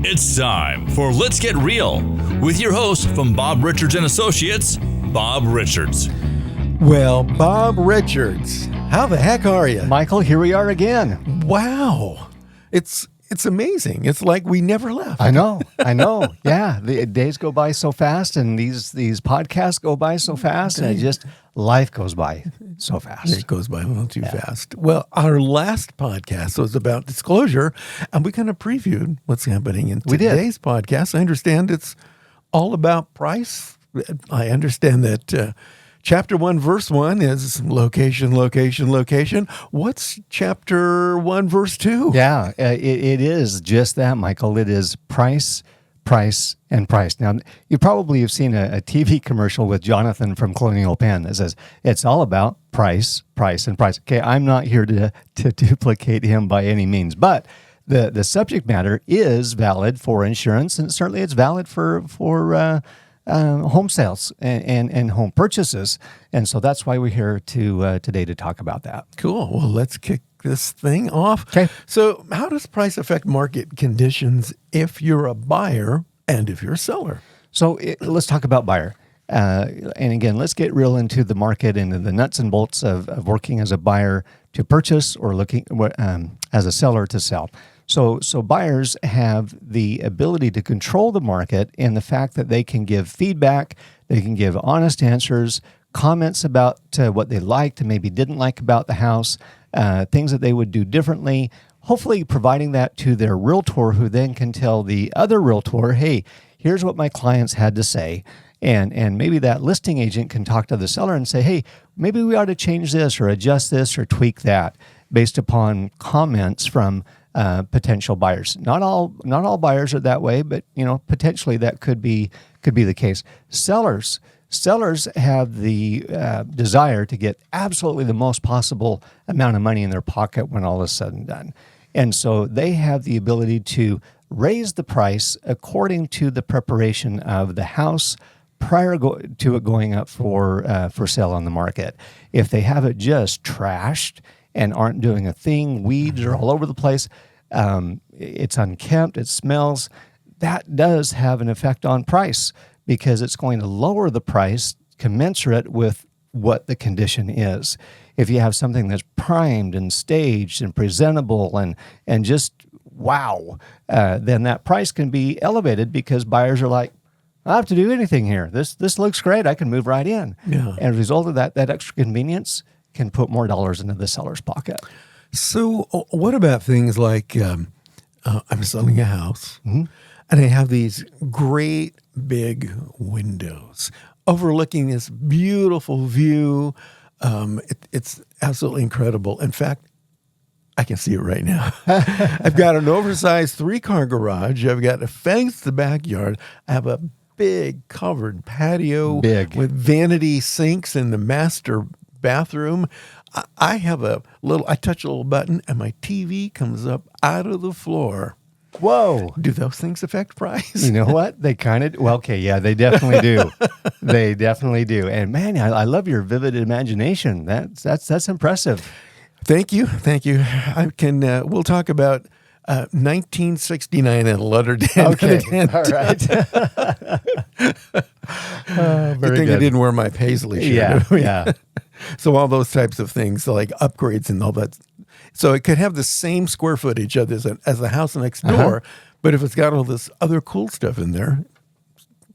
It's time for Let's Get Real with your host from Bob Richards and Associates, Bob Richards. Well, Bob Richards, how the heck are you? Michael, here we are again. Wow. It's amazing. It's like we never left. I know. Yeah, the days go by so fast, and these podcasts go by so fast, and life goes by so fast. It goes by a little too fast. Well, our last podcast was about disclosure, and we kind of previewed what's happening in today's podcast. I understand it's all about price. I understand that Chapter 1, verse 1 is location, location, location. What's Chapter 1, verse 2? Yeah, it is just that, Michael. It is price, price, and price. Now, you probably have seen a TV commercial with Jonathan from Colonial Penn that says, it's all about price, price, and price. Okay, I'm not here to duplicate him by any means, but the subject matter is valid for insurance, and certainly it's valid for home sales and home purchases. And so that's why we're here today to talk about that. Cool. Well, let's kick this thing off. Okay. So how does price affect market conditions if you're a buyer and if you're a seller? So let's talk about buyer. And again, let's get real into the market and the nuts and bolts of working as a buyer to purchase or looking as a seller to sell. So buyers have the ability to control the market in the fact that they can give feedback, they can give honest answers, comments about what they liked and maybe didn't like about the house, things that they would do differently, hopefully providing that to their realtor, who then can tell the other realtor, hey, here's what my clients had to say. And maybe that listing agent can talk to the seller and say, hey, maybe we ought to change this or adjust this or tweak that based upon comments from potential buyers. Not all buyers are that way, but potentially that could be the case. Sellers have the desire to get absolutely the most possible amount of money in their pocket when all is said and done, and so they have the ability to raise the price according to the preparation of the house prior to it going up for sale on the market. If they have it just trashed and aren't doing a thing, weeds are all over the place, it's unkempt, it smells, that does have an effect on price because it's going to lower the price commensurate with what the condition is. If you have something that's primed and staged and presentable and just wow, then that price can be elevated because buyers are like, I don't have to do anything here. This looks great. I can move right in. Yeah. And as a result of that extra convenience can put more dollars into the seller's pocket. So what about things like I'm selling a house and I have these great big windows overlooking this beautiful view. It's absolutely incredible. In fact, I can see it right now. I've got an oversized 3-car garage. I've got a fenced backyard. I have a big covered patio with vanity sinks in the master bathroom. I touch a little button and my TV comes up out of the floor. Whoa. Do those things affect price? You know what? They kind of, they definitely do. They definitely do. And man, I love your vivid imagination. That's impressive. Thank you. I can, we'll talk about 1969 and let her down. Okay, all right. Good thing I didn't wear my paisley shirt. Yeah. So all those types of things, like upgrades and all that. So it could have the same square footage as the house next door, but if it's got all this other cool stuff in there,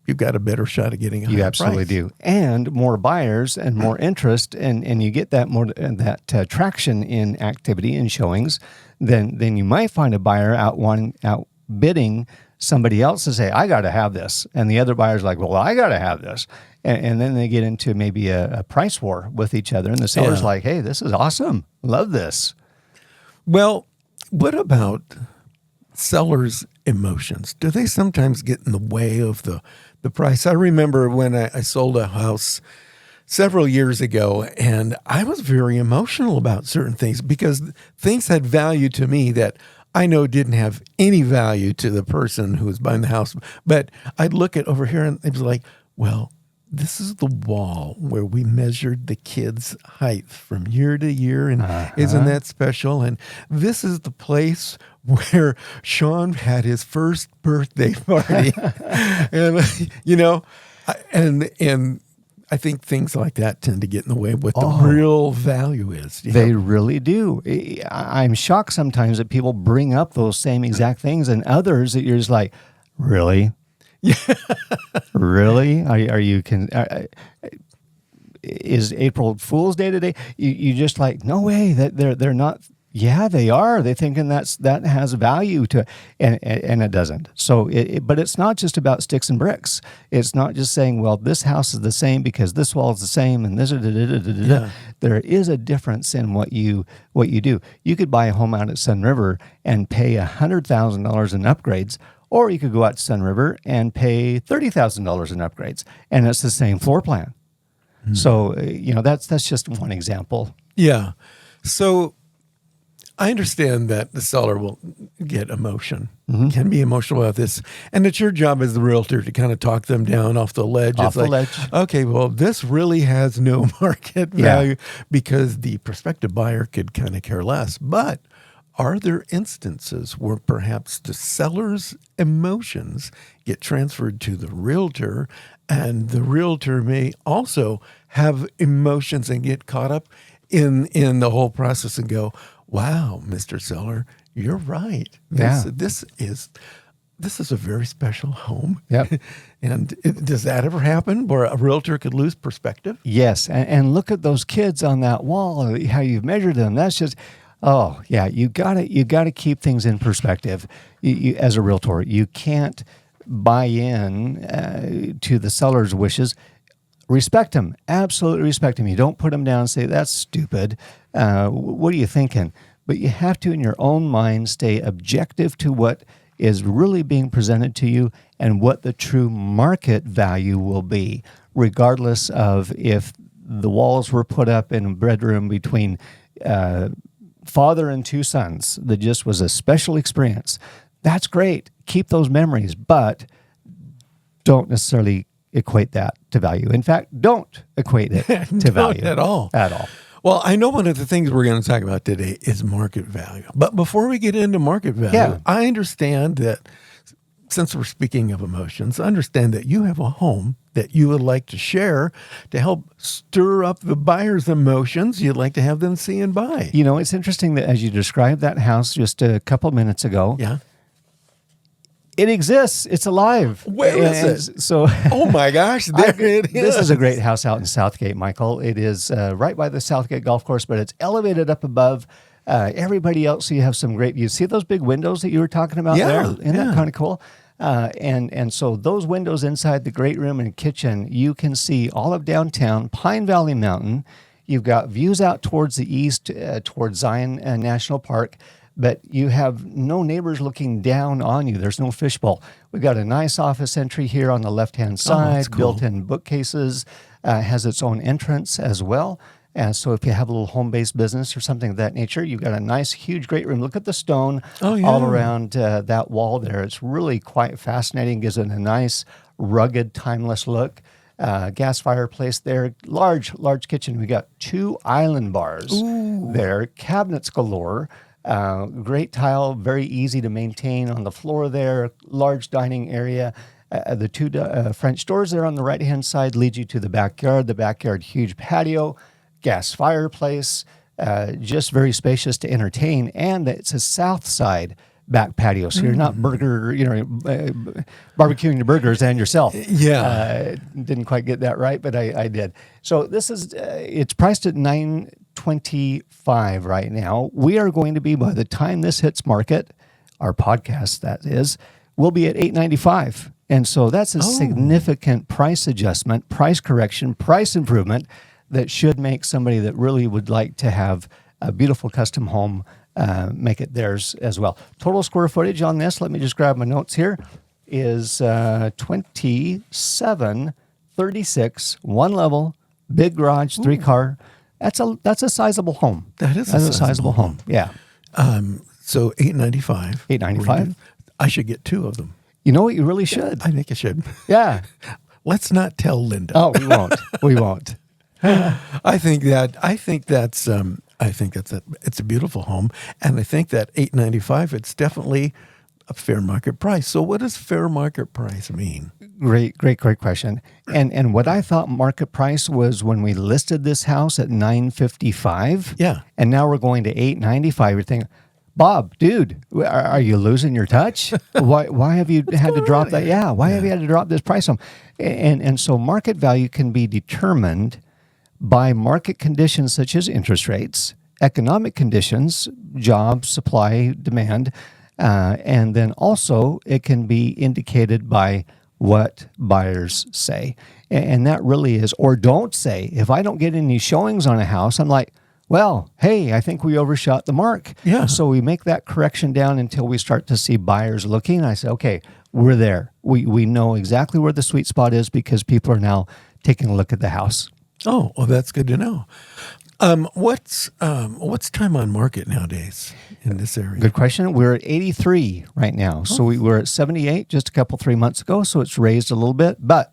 you've got a better shot of getting a higher You absolutely price. do. And more buyers and more interest, and you get that traction in activity and showings, then you might find a buyer out bidding somebody else to say, I got to have this. And the other buyer's like, well, I got to have this. And then they get into maybe a price war with each other. And the seller's like, hey, this is awesome. Love this. Well, what about sellers' emotions? Do they sometimes get in the way of the price? I remember when I sold a house several years ago, and I was very emotional about certain things because things had value to me that I know didn't have any value to the person who was buying the house. But I'd look at over here and it was like, well, this is the wall where we measured the kids' height from year to year. And isn't that special? And this is the place where Sean had his first birthday party. And, you know, and I think things like that tend to get in the way of what the real value is. You They know? really do. I'm shocked sometimes that people bring up those same exact things, and others that you're just like, really? Yeah. Really? Are you is April Fool's Day today? You just like, no way, that they're not. Yeah, they are. They're thinking that has value to it, and it doesn't. So, but it's not just about sticks and bricks. It's not just saying, well, this house is the same because this wall is the same, and this. There is a difference in what you do. You could buy a home out at Sun River and pay $100,000 in upgrades, or you could go out to Sun River and pay $30,000 in upgrades, and it's the same floor plan. Mm-hmm. So, that's just one example. Yeah. So I understand that the seller will get emotion, can be emotional about this. And it's your job as the realtor to kind of talk them down off the ledge. Off the ledge. Okay, well, this really has no market value because the prospective buyer could kind of care less. But are there instances where perhaps the seller's emotions get transferred to the realtor, and the realtor may also have emotions and get caught up in the whole process and go, wow, Mr. Seller, you're right. This is a very special home. Yep. And does that ever happen where a realtor could lose perspective? Yes, and look at those kids on that wall, how you've measured them. That's just, you gotta keep things in perspective. You, as a realtor, you can't buy in to the seller's wishes. Respect them, absolutely respect them. You don't put them down and say, that's stupid. What are you thinking? But you have to, in your own mind, stay objective to what is really being presented to you and what the true market value will be, regardless of if the walls were put up in a bedroom between father and two sons that just was a special experience. That's great. Keep those memories, but don't necessarily equate that to value. In fact, don't equate it to value at all. Well, I know one of the things we're going to talk about today is market value. But before we get into market value, I understand that since we're speaking of emotions, understand that you have a home that you would like to share to help stir up the buyer's emotions. You'd like to have them see and buy. You know, it's interesting that as you described that house just a couple minutes ago, it exists. It's alive. Where is it? So, oh my gosh, there it is. This is a great house out in Southgate, Michael. It is right by the Southgate Golf Course, but it's elevated up above everybody else. So you have some great views. See those big windows that you were talking about there? Isn't that kind of cool? And so those windows inside the great room and kitchen, you can see all of downtown, Pine Valley Mountain. You've got views out towards the east, towards Zion National Park. But you have no neighbors looking down on you. There's no fishbowl. We've got a nice office entry here on the left-hand side, built-in bookcases, has its own entrance as well. And so if you have a little home-based business or something of that nature, you've got a nice, huge, great room. Look at the stone all around that wall there. It's really quite fascinating, gives it a nice, rugged, timeless look. Gas fireplace there, large kitchen. We got 2 island bars there, cabinets galore. Great tile, very easy to maintain on the floor there, large dining area. The 2 French doors there on the right-hand side lead you to the backyard. The backyard, huge patio, gas fireplace, just very spacious to entertain. And it's a south side back patio, so you're not barbecuing your burgers and yourself. Didn't quite get that right, but I did. So this is, it's priced at $925 right now. We are going to be, by the time this hits market, our podcast that is, we'll be at $895. And so that's a significant price adjustment, price correction, price improvement that should make somebody that really would like to have a beautiful custom home make it theirs as well. Total square footage on this, let me just grab my notes here, is 2736, one level, big garage, 3-car. That's a sizable home. That's a sizable home. Yeah. So $895. $895. I should get 2 of them. You know what? You really should. I think I should. Yeah. let's not tell Linda. Oh, we won't. We won't. I think it's a beautiful home, and I think that $895, it's definitely a fair market price. So what does fair market price mean? Great question. And what I thought market price was when we listed this house at $955. Yeah. And now we're going to $895. You're thinking, Bob, dude, are you losing your touch? Why have you had to drop that? Yeah. Why have you had to drop this price home? And so market value can be determined by market conditions such as interest rates, economic conditions, jobs, supply, demand, and then also it can be indicated by what buyers say. And that really is, or don't say. If I don't get any showings on a house, I'm like, well, hey, I think we overshot the mark. Yeah. So we make that correction down until we start to see buyers looking. I say, okay, we're there. We know exactly where the sweet spot is because people are now taking a look at the house. Oh, well, that's good to know. What's time on market nowadays in this area? Good question. We're at 83 right now. So we were at 78 just a couple, 3 months ago. So it's raised a little bit, but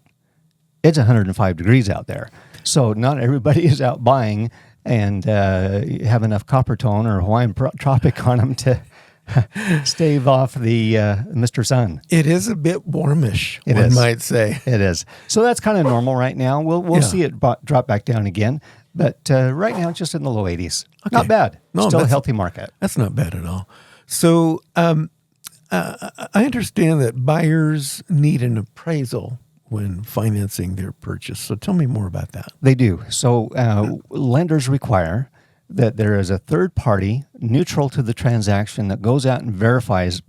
it's 105 degrees out there. So not everybody is out buying and have enough copper tone or Hawaiian tropic on them to stave off the Mr. Sun. It is a bit warmish, It one is. might say. It is. So that's kind of normal right now. We'll see it drop back down again. But right now, it's just in the low 80s. Okay. Not bad. No, Still a that's- healthy market. That's not bad at all. So I understand that buyers need an appraisal when financing their purchase. So tell me more about that. They do. So lenders require that there is a third party neutral to the transaction that goes out and verifies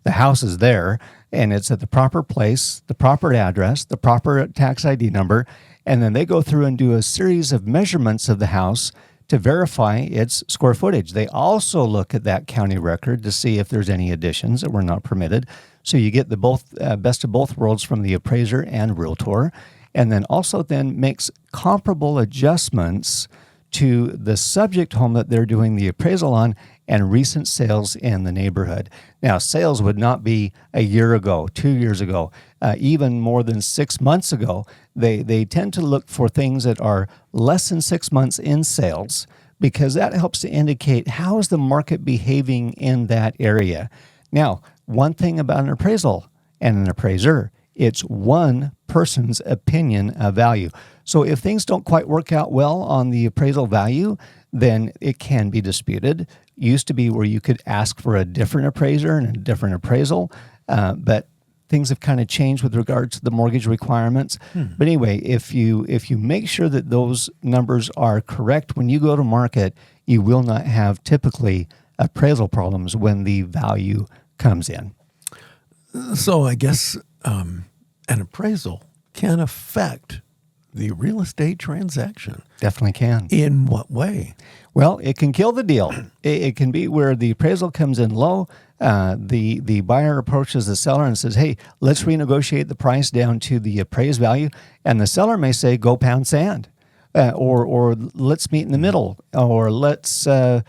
the house is there and it's at the proper place, the proper address, the proper tax ID number, and then they go through and do a series of measurements of the house to verify its square footage. They also look at that county record to see if there's any additions that were not permitted. So you get the best of both worlds from the appraiser and realtor, and then also then makes comparable adjustments to the subject home that they're doing the appraisal on and recent sales in the neighborhood. Now, sales would not be a year ago, 2 years ago, even more than 6 months ago. They tend to look for things that are less than 6 months in sales because that helps to indicate how is the market behaving in that area. Now, one thing about an appraisal and an appraiser, it's one person's opinion of value. So if things don't quite work out well on the appraisal value, then it can be disputed. Used to be where you could ask for a different appraiser and a different appraisal, but things have kind of changed with regards to the mortgage requirements. But anyway, if you make sure that those numbers are correct when you go to market, you will not have typically appraisal problems when the value comes in. So I guess an appraisal can affect the real estate transaction. Definitely can. In what way? Well, it can kill the deal. It can be where the appraisal comes in low. The buyer approaches the seller and says, hey, let's renegotiate the price down to the appraised value. And the seller may say, go pound sand. Or let's meet in the middle. Or let's... as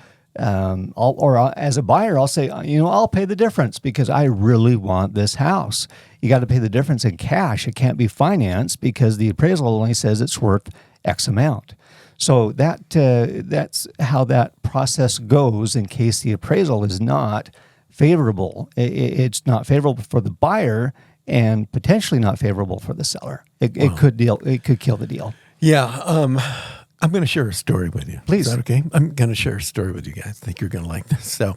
a buyer, I'll say, I'll pay the difference because I really want this house. You got to pay the difference in cash. It can't be financed because the appraisal only says it's worth X amount. So that's how that process goes in case the appraisal is not favorable. It's not favorable for the buyer and potentially not favorable for the seller. It could kill the deal. Yeah. I'm going to share a story with you. Please. Is that okay? I'm going to share a story with you guys. I think you're going to like this. So,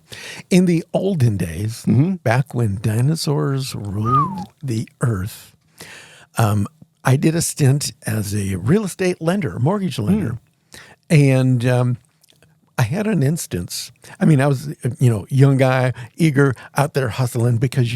in the olden days, back when dinosaurs ruled the earth, I did a stint as a real estate lender, a mortgage lender. And I had an instance. I mean, I was, young guy, eager, out there hustling because,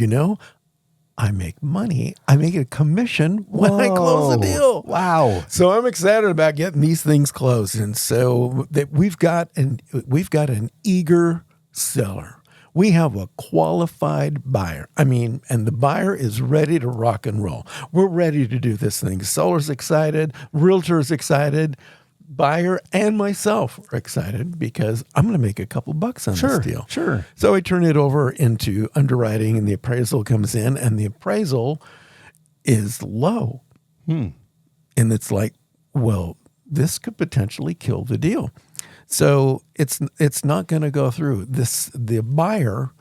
I make money. I make a commission when I close a deal. Wow. So I'm excited about getting these things closed. And so we've got an eager seller. We have a qualified buyer. And the buyer is ready to rock and roll. We're ready to do this thing. Seller's excited, realtor's excited, buyer and myself are excited because I'm going to make a couple bucks on this deal. Sure. So I turn it over into underwriting and the appraisal comes in and the appraisal is low. And it's like, well, this could potentially kill the deal. So it's not going to go through. The buyer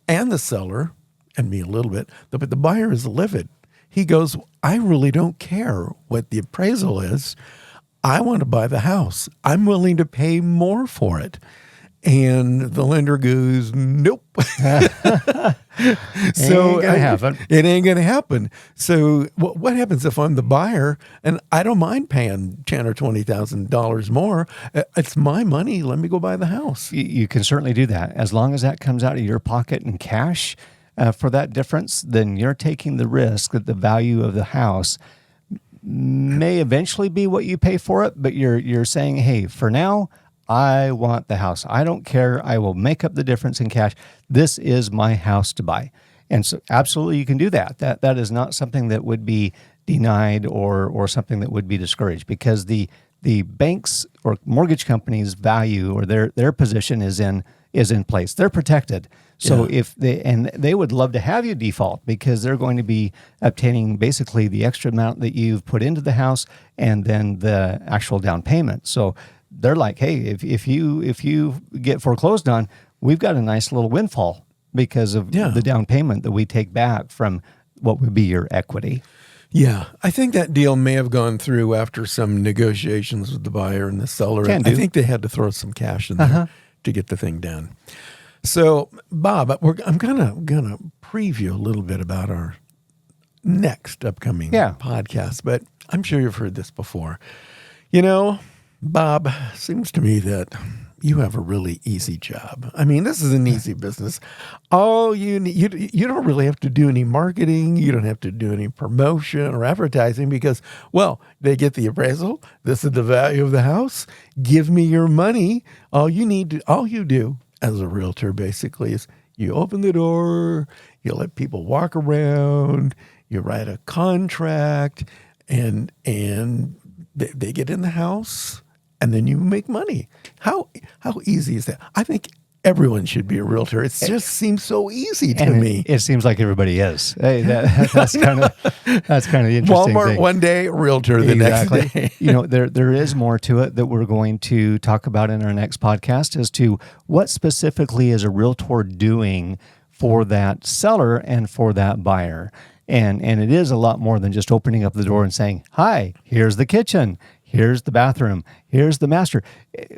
and the seller, and me a little bit, but the buyer is livid. He goes, I really don't care what the appraisal is. I want to buy the house. I'm willing to pay more for it. And the lender goes, nope. Ain't gonna happen. It ain't going to happen. So what happens if I'm the buyer and I don't mind paying $10,000 or $20,000 more? It's my money. Let me go buy the house. You can certainly do that. As long as that comes out of your pocket in cash for that difference, then you're taking the risk that the value of the house may eventually be what you pay for it, but you're saying, hey, for now, I want the house. I don't care. I will make up the difference in cash. This is my house to buy. And so absolutely you can do that. That is not something that would be denied or something that would be discouraged, because the banks or mortgage companies' value or their position is in place. They're protected. So if they would love to have you default, because they're going to be obtaining basically the extra amount that you've put into the house and then the actual down payment. So they're like, hey, if you get foreclosed on, we've got a nice little windfall because of the down payment that we take back from what would be your equity. Yeah, I think that deal may have gone through after some negotiations with the buyer and the seller. I think they had to throw some cash in there to get the thing done. So, Bob, I'm gonna preview a little bit about our next upcoming podcast, but I'm sure you've heard this before. You know, Bob, seems to me that you have a really easy job. I mean, this is an easy business. All you need, you don't really have to do any marketing. You don't have to do any promotion or advertising because, well, they get the appraisal. This is the value of the house. Give me your money. All you do as a realtor basically is you open the door, you let people walk around, you write a contract, and they get in the house. And then you make money. How easy is that? I think everyone should be a realtor. It just seems so easy to me. It seems like everybody is. Hey, that's kind of the interesting Walmart thing. one day, realtor the next day. You know, there is more to it that we're going to talk about in our next podcast as to what specifically is a realtor doing for that seller and for that buyer. And it is a lot more than just opening up the door and saying, hi, here's the kitchen. Here's the bathroom. Here's the master.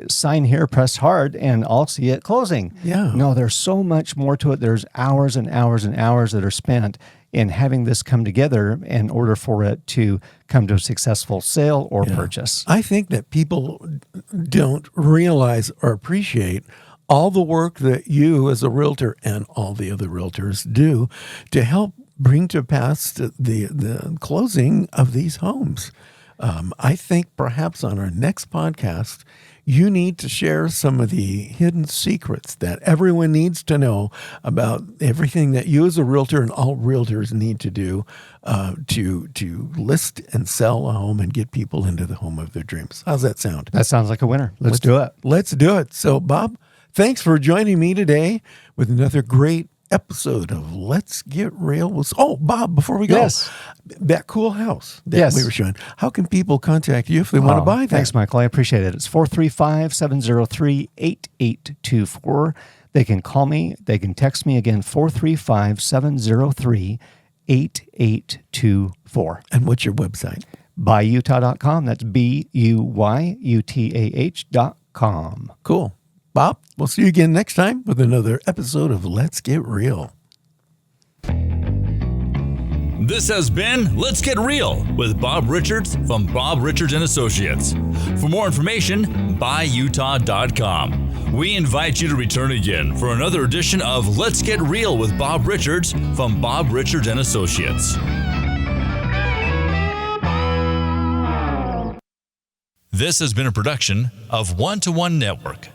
Sign here, press hard, and I'll see it closing. Yeah. No, there's so much more to it. There's hours and hours and hours that are spent in having this come together in order for it to come to a successful sale or purchase. I think that people don't realize or appreciate all the work that you as a realtor and all the other realtors do to help bring to pass the closing of these homes. I think perhaps on our next podcast, you need to share some of the hidden secrets that everyone needs to know about everything that you as a realtor and all realtors need to do to list and sell a home and get people into the home of their dreams. How's that sound? That sounds like a winner. Let's do it. Let's do it. So, Bob, thanks for joining me today with another great episode of Let's Get Real. Oh, Bob, before we go, that cool house that we were showing, how can people contact you if they want to buy that? Thanks, Michael. I appreciate it. It's 435-703-8824. They can call me. They can text me again, 435-703-8824. And what's your website? BuyUtah.com. That's BUYUTAH.com. Cool. Bob, we'll see you again next time with another episode of Let's Get Real. This has been Let's Get Real with Bob Richards from Bob Richards & Associates. For more information, buyutah.com. We invite you to return again for another edition of Let's Get Real with Bob Richards from Bob Richards & Associates. This has been a production of One to One Network.